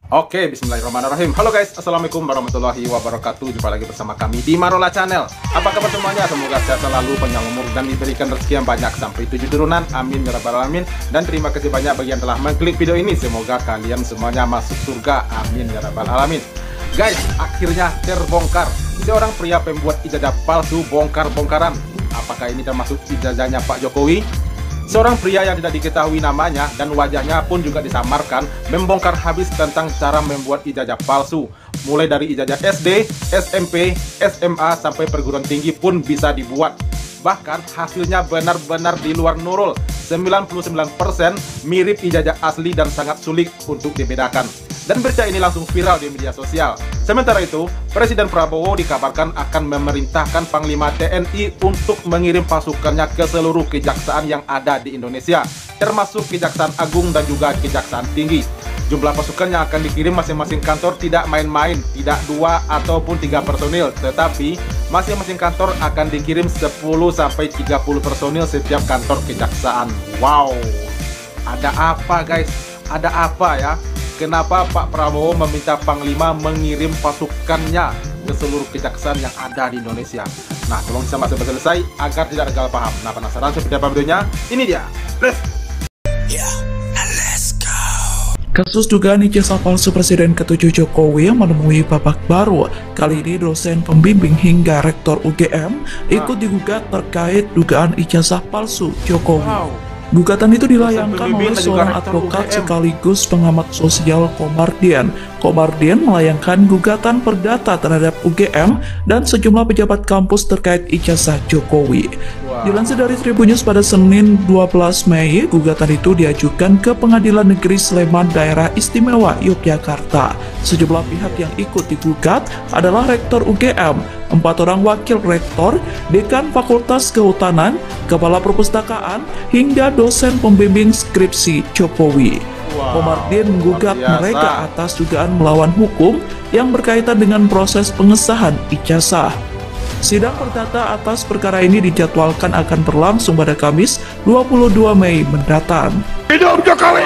Oke, bismillahirrahmanirrahim. Halo guys, assalamualaikum warahmatullahi wabarakatuh. Jumpa lagi bersama kami di Marola Channel. Apa kabar semuanya? Semoga sehat selalu, panjang umur, dan diberikan rezeki yang banyak sampai 7 turunan. Amin ya rabbal alamin. Dan terima kasih banyak bagi yang telah mengklik video ini. Semoga kalian semuanya masuk surga. Amin ya rabbal alamin. Guys, akhirnya terbongkar. Seorang pria pembuat ijazah palsu bongkar-bongkaran. Apakah ini termasuk ijazahnya Pak Jokowi? Seorang pria yang tidak diketahui namanya dan wajahnya pun juga disamarkan membongkar habis tentang cara membuat ijazah palsu. Mulai dari ijazah SD, SMP, SMA sampai perguruan tinggi pun bisa dibuat. Bahkan hasilnya benar-benar di luar nurul. 99% mirip ijazah asli dan sangat sulit untuk dibedakan. Dan berita ini langsung viral di media sosial. Sementara itu, Presiden Prabowo dikabarkan akan memerintahkan Panglima TNI untuk mengirim pasukannya ke seluruh kejaksaan yang ada di Indonesia, termasuk Kejaksaan Agung dan juga Kejaksaan Tinggi. Jumlah pasukan yang akan dikirim masing-masing kantor tidak main-main, tidak 2 ataupun 3 personil, tetapi masing-masing kantor akan dikirim 10-30 personil setiap kantor kejaksaan. Wow, ada apa guys? Ada apa ya? Kenapa Pak Prabowo meminta Panglima mengirim pasukannya ke seluruh kejaksaan yang ada di Indonesia? Nah, tolong simak sampai selesai agar tidak gagal paham. Nah, penasaran seperti apa videonya? Ini dia. Let's go. Kasus dugaan ijazah palsu Presiden ke-7 Jokowi yang menemui babak baru. Kali ini dosen pembimbing hingga rektor UGM ikut digugat terkait dugaan ijazah palsu Jokowi. Gugatan itu dilayangkan oleh seorang advokat sekaligus pengamat sosial Komardian. Komardian melayangkan gugatan perdata terhadap UGM dan sejumlah pejabat kampus terkait ijazah Jokowi. Dilansir dari Tribun News pada Senin 12 Mei, gugatan itu diajukan ke Pengadilan Negeri Sleman Daerah Istimewa Yogyakarta. Sejumlah pihak yang ikut digugat adalah Rektor UGM, 4 orang wakil rektor, dekan Fakultas Kehutanan, kepala perpustakaan, hingga dosen pembimbing skripsi Jokowi. Komardian menggugat mereka atas dugaan melawan hukum yang berkaitan dengan proses pengesahan ijazah. Sidang perdata atas perkara ini dijadwalkan akan berlangsung pada Kamis 22 Mei mendatang. Hidup Jokowi!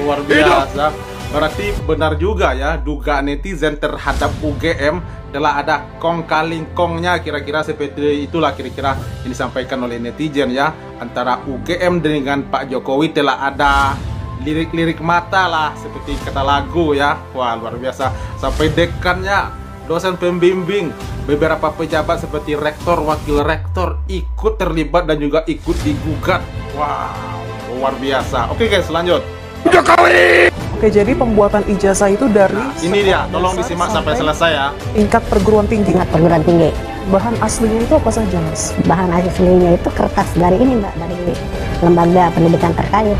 Luar biasa. Berarti benar juga ya dugaan netizen terhadap UGM telah ada kong kaling kongnya, kira-kira seperti itulah kira-kira yang disampaikan oleh netizen ya. Antara UGM dengan Pak Jokowi telah ada lirik-lirik mata lah seperti kata lagu ya. Wah, luar biasa. Sampai dekannya, dosen pembimbing, beberapa pejabat seperti rektor, wakil rektor ikut terlibat dan juga ikut digugat. Wow, luar biasa. Oke guys, lanjut. Jokowi! Oke, jadi pembuatan ijazah itu dari ini dia, tolong disimak sampai selesai ya. Tingkat perguruan tinggi. Tingkat perguruan tinggi. Bahan aslinya itu apa saja, Mas? Bahan aslinya itu kertas dari ini, Mbak, dari lembaga pendidikan terkait.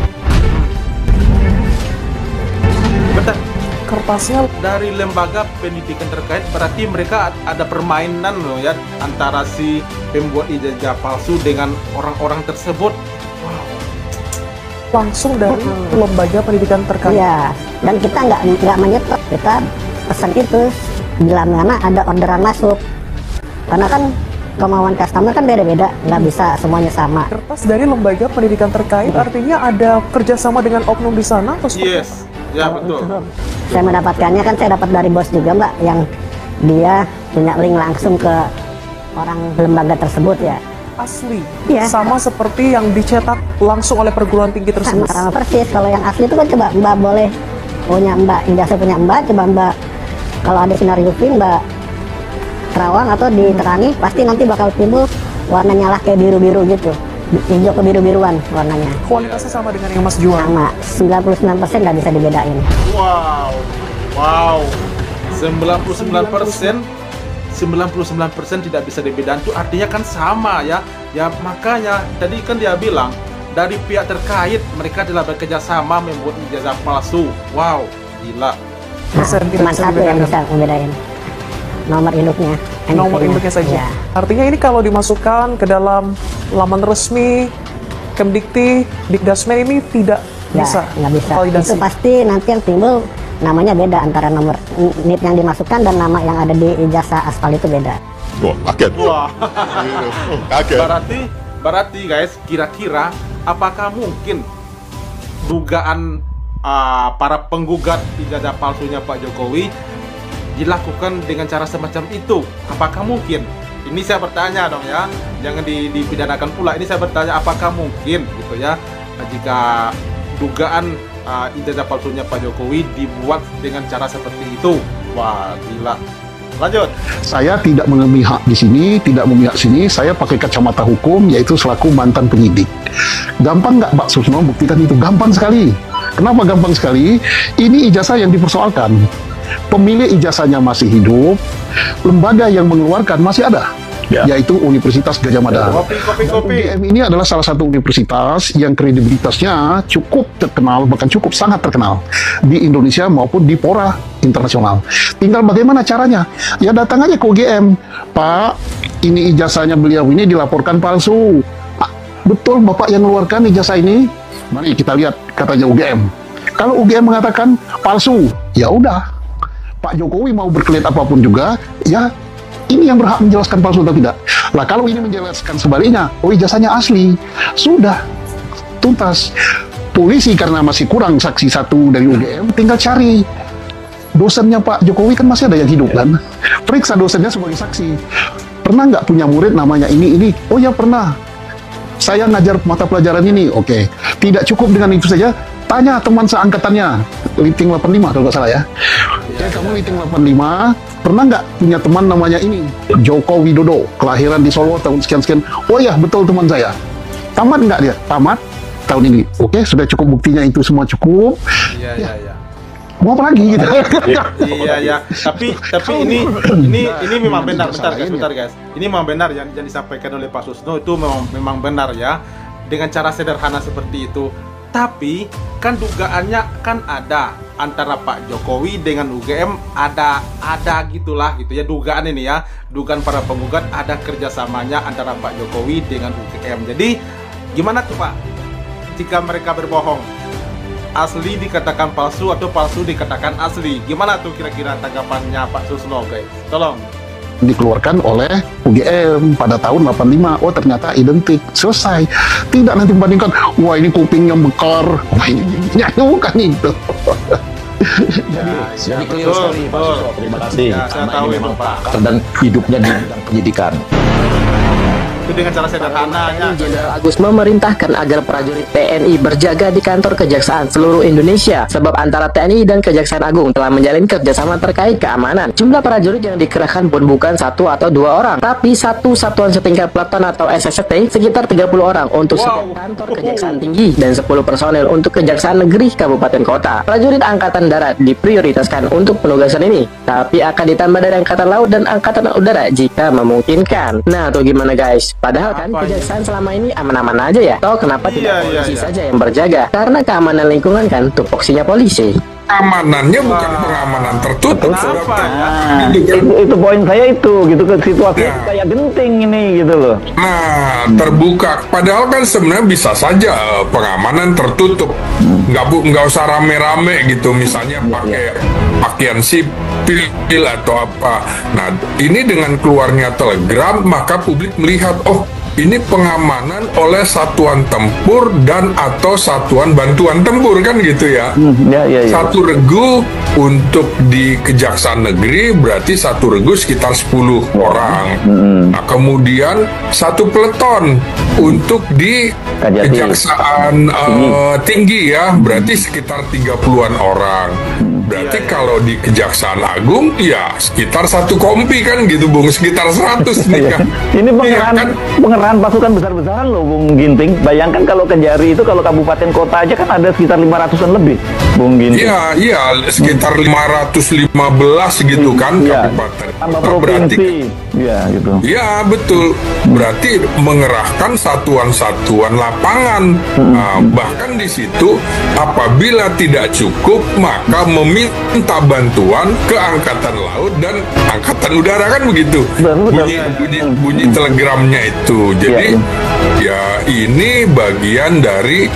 Betul. Kertasnya Dari lembaga pendidikan terkait, berarti mereka ada permainan loh ya antara si pembuat ijazah palsu dengan orang-orang tersebut. langsung dari lembaga pendidikan terkait. Iya, dan kita nggak menyetor, kita pesan itu bila mana ada orderan masuk. Karena kan kemauan customer kan beda-beda, nggak bisa semuanya sama. Kertas dari lembaga pendidikan terkait artinya ada kerjasama dengan oknum di sana atau seperti Yes, ya betul. Saya mendapatkannya kan saya dapat dari bos juga, Mbak, yang dia punya link langsung ke orang lembaga tersebut ya. asli? Iya. Sama seperti yang dicetak langsung oleh perguruan tinggi tersebut. Sama persis. Kalau yang asli itu kan coba Mbak boleh punya Mbak ijazah punya Mbak, coba Mbak kalau ada sinar UV Mbak terawang atau diterangi pasti nanti bakal timbul warna nyala kayak biru-biru gitu, hijau ke biru-biruan warnanya. Kualitasnya sama dengan yang Mas jual? Sama, 99% nggak bisa dibedain. Wow, wow, 99% tidak bisa dibedakan itu artinya kan sama ya. Ya makanya tadi kan dia bilang dari pihak terkait mereka telah bekerja sama membuat ijazah palsu. Wow, gila. Cuma satu yang bisa membedain, nomor induknya. Nomor induknya saja. Ya. Artinya ini kalau dimasukkan ke dalam laman resmi Kemdikti, Dikdasmen ini tidak bisa. Nggak bisa. Validasi. Itu pasti nanti yang timbul namanya beda antara nomor NIP yang dimasukkan dan nama yang ada di ijazah aspal itu beda. Wah, kaget. Wah. Kaget. Berarti guys, kira-kira apakah mungkin dugaan para penggugat ijazah palsunya Pak Jokowi dilakukan dengan cara semacam itu? Apakah mungkin? Ini saya bertanya dong ya, jangan dipidanakan pula. Ini saya bertanya, apakah mungkin gitu ya, jika dugaan ijazah palsunya Pak Jokowi dibuat dengan cara seperti itu? Wah, gila. Lanjut. Saya tidak memihak di sini, tidak memihak sini. Saya pakai kacamata hukum, yaitu selaku mantan penyidik. Gampang nggak Pak Susno buktikan itu? Gampang sekali. Kenapa gampang sekali? Ini ijazah yang dipersoalkan. Pemilik ijazahnya masih hidup, lembaga yang mengeluarkan masih ada, yaitu Universitas Gadjah Mada. Kopi. UGM ini adalah salah satu universitas yang kredibilitasnya cukup terkenal, bahkan cukup sangat terkenal di Indonesia maupun di fora internasional. Tinggal bagaimana caranya? Ya datang aja ke UGM, Pak, ini ijazahnya beliau ini dilaporkan palsu. Betul Bapak yang mengeluarkan ijazah ini? Mari kita lihat katanya UGM. Kalau UGM mengatakan palsu, ya udah. Pak Jokowi mau berkelit apapun juga, ya ini yang berhak menjelaskan palsu atau tidak. Lah kalau ini menjelaskan sebaliknya, oh ijazahnya asli, sudah tuntas. Polisi karena masih kurang saksi satu dari UGM, tinggal cari dosennya Pak Jokowi, kan masih ada yang hidup kan. Periksa dosennya sebagai saksi. Pernah nggak punya murid namanya ini? Oh ya pernah. Saya ngajar mata pelajaran ini. Oke. Tidak cukup dengan itu saja. Tanya teman seangkatannya, Liting 85 kalau nggak salah ya. Kamu Liting 85, pernah nggak punya teman namanya ini? Joko Widodo, kelahiran di Solo tahun sekian-sekian. Oh ya, betul teman saya. Tamat nggak dia? Tamat tahun ini. Oke, sudah cukup buktinya itu semua cukup. Iya. Mau apa lagi gitu? Iya. Tapi ini memang benar, bentar guys. Ini memang benar yang disampaikan oleh Pak Susno itu memang benar ya. Dengan cara sederhana seperti itu. Tapi kan dugaannya kan ada antara Pak Jokowi dengan UGM, ada gitulah gitu ya, dugaan ini ya, dugaan para penggugat ada kerjasamanya antara Pak Jokowi dengan UGM. Jadi gimana tuh Pak jika mereka berbohong, asli dikatakan palsu atau palsu dikatakan asli? Gimana tuh kira-kira tanggapannya Pak Susno guys? Tolong. Dikeluarkan oleh UGM pada tahun 85. Oh ternyata identik, selesai. Tidak nanti membandingkan, wah ini kupingnya bekar, wah ini giginya, bukan itu. Jadi clear sekali Pak Susno, terima kasih. Saya Karena tahu ini itu, memang Pak. pakar dan hidupnya di bidang penyidikan. Itu dengan cara sederhananya. Jenderal Agus memerintahkan agar prajurit TNI berjaga di kantor kejaksaan seluruh Indonesia, sebab antara TNI dan Kejaksaan Agung telah menjalin kerjasama terkait keamanan. Jumlah prajurit yang dikerahkan pun bukan 1 atau 2 orang, tapi satu satuan setingkat peleton atau SST sekitar 30 orang untuk setiap kantor kejaksaan tinggi dan 10 personel untuk Kejaksaan Negeri Kabupaten Kota. Prajurit Angkatan Darat diprioritaskan untuk penugasan ini, tapi akan ditambah dari Angkatan Laut dan Angkatan Udara jika memungkinkan. Nah tuh gimana guys? Padahal kan kejaksaan selama ini aman-aman aja ya. Toh kenapa tidak polisi saja yang berjaga? Karena keamanan lingkungan kan tupoksinya polisi. Amanannya bukan pengamanan tertutup. Kenapa ya? Itu poin saya itu gitu, ke situasinya kayak genting ini gitu loh. Nah, terbuka. Padahal kan sebenarnya bisa saja pengamanan tertutup. Nggak usah rame-rame gitu. Misalnya pakai pakaian sipil atau apa. Nah, ini dengan keluarnya telegram, maka publik melihat, oh ini pengamanan oleh satuan tempur dan atau satuan bantuan tempur kan gitu ya. Satu regu untuk di Kejaksaan Negeri berarti satu regu sekitar 10 orang. Nah, kemudian satu peleton untuk di Kejaksaan tinggi ya berarti sekitar 30-an orang. Berarti kalau di Kejaksaan Agung ya sekitar satu kompi kan gitu Bung, sekitar 100 nih kan. Ini pengerahan pasukan besar-besaran loh Bung Ginting. Bayangkan kalau Kejari itu kalau kabupaten kota aja kan ada sekitar 500-an lebih Bung Ginting. Iya sekitar 515 gitu kan kabupaten. Tambah provinsi. Iya gitu. Iya betul. Berarti mengerahkan satuan-satuan lapangan. Nah, bahkan di situ apabila tidak cukup maka minta bantuan ke Angkatan Laut dan Angkatan Udara kan begitu. Bunyi telegramnya itu. Jadi ya ini bagian dari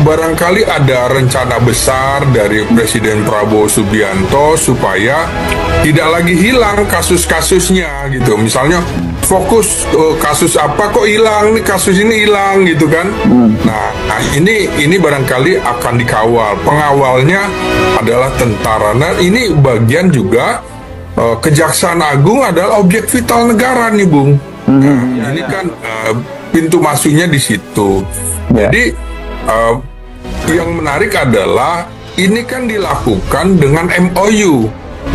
barangkali ada rencana besar dari Presiden Prabowo Subianto supaya tidak lagi hilang kasus-kasusnya gitu. Misalnya fokus kasus apa kok hilang nih, kasus ini hilang gitu kan. Nah ini barangkali akan dikawal. Pengawalnya adalah tentara. Nah ini bagian juga Kejaksaan Agung adalah objek vital negara nih, Bung. Ini kan pintu masuknya di situ. Jadi yang menarik adalah ini kan dilakukan dengan MOU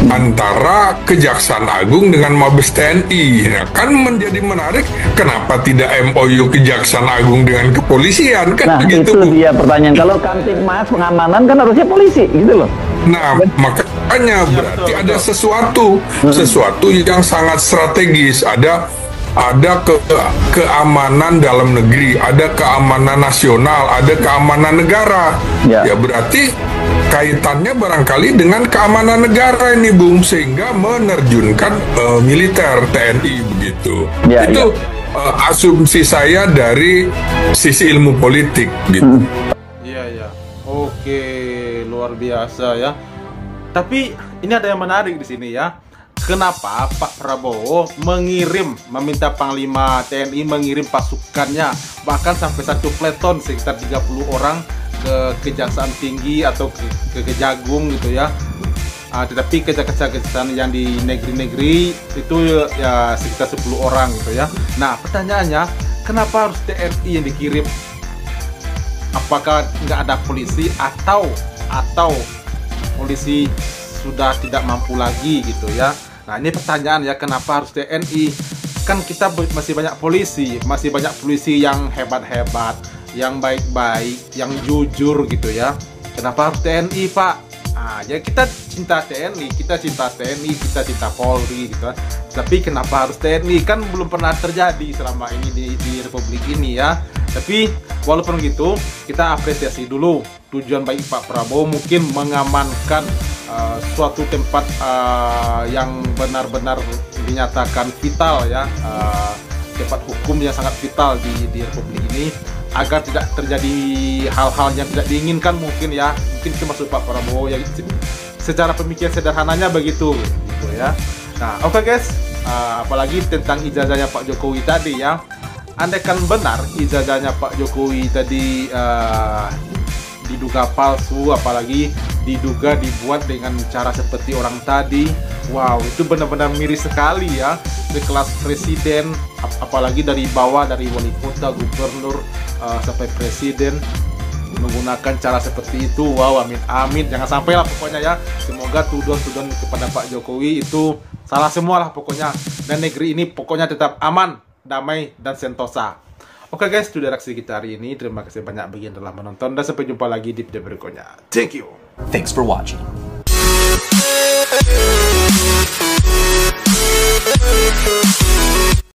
antara Kejaksaan Agung dengan Mabes TNI. Nah, kan menjadi menarik, kenapa tidak MOU Kejaksaan Agung dengan kepolisian kan? Nah gitu. itu dia pertanyaan. Kalau Kamtibmas pengamanan kan harusnya polisi gitu loh. Nah, makanya berarti ada sesuatu yang sangat strategis. Ada keamanan dalam negeri, ada keamanan nasional, ada keamanan negara. Ya berarti kaitannya barangkali dengan keamanan negara ini, Bung, sehingga menerjunkan militer TNI begitu. Itu asumsi saya dari sisi ilmu politik gitu. Iya. Oke, luar biasa ya. Tapi ini ada yang menarik di sini ya. Kenapa Pak Prabowo meminta Panglima TNI mengirim pasukannya, bahkan sampai 1 peleton sekitar 30 orang ke Kejaksaan Tinggi atau ke Kejagung gitu ya. Tetapi kejaksaan yang di negeri-negeri itu ya sekitar 10 orang gitu ya. Nah pertanyaannya, kenapa harus TNI yang dikirim? Apakah nggak ada polisi atau polisi sudah tidak mampu lagi gitu ya? Nah ini pertanyaan ya, kenapa harus TNI? Kan kita masih banyak polisi yang hebat-hebat, yang baik-baik, yang jujur gitu ya. Kenapa harus TNI, Pak? Ya kita cinta TNI, kita cinta Polri gitu. Tapi kenapa harus TNI? Kan belum pernah terjadi selama ini di Republik ini ya. Tapi walaupun gitu, kita apresiasi dulu tujuan baik Pak Prabowo, mungkin mengamankan suatu tempat yang benar-benar dinyatakan vital ya, tempat hukum yang sangat vital di Republik ini, agar tidak terjadi hal-hal yang tidak diinginkan mungkin ya. Mungkin itu maksud Pak Prabowo ya, secara pemikiran sederhananya begitu gitu ya. Nah oke guys, apalagi tentang ijazahnya Pak Jokowi tadi ya. Andaikan benar ijazahnya Pak Jokowi tadi diduga palsu, apalagi diduga dibuat dengan cara seperti orang tadi, wow, itu benar-benar miris sekali ya, sekelas presiden, apalagi dari bawah, dari wali kota, gubernur, sampai presiden menggunakan cara seperti itu. Wow, amin, jangan sampai lah pokoknya ya. Semoga tuduhan-tuduhan kepada Pak Jokowi itu salah semua lah pokoknya, dan negeri ini pokoknya tetap aman, damai, dan sentosa. Oke guys, itu reaksi kita hari ini. Terima kasih banyak bagi yang telah menonton, dan sampai jumpa lagi di video berikutnya. Thank you. Thanks for watching.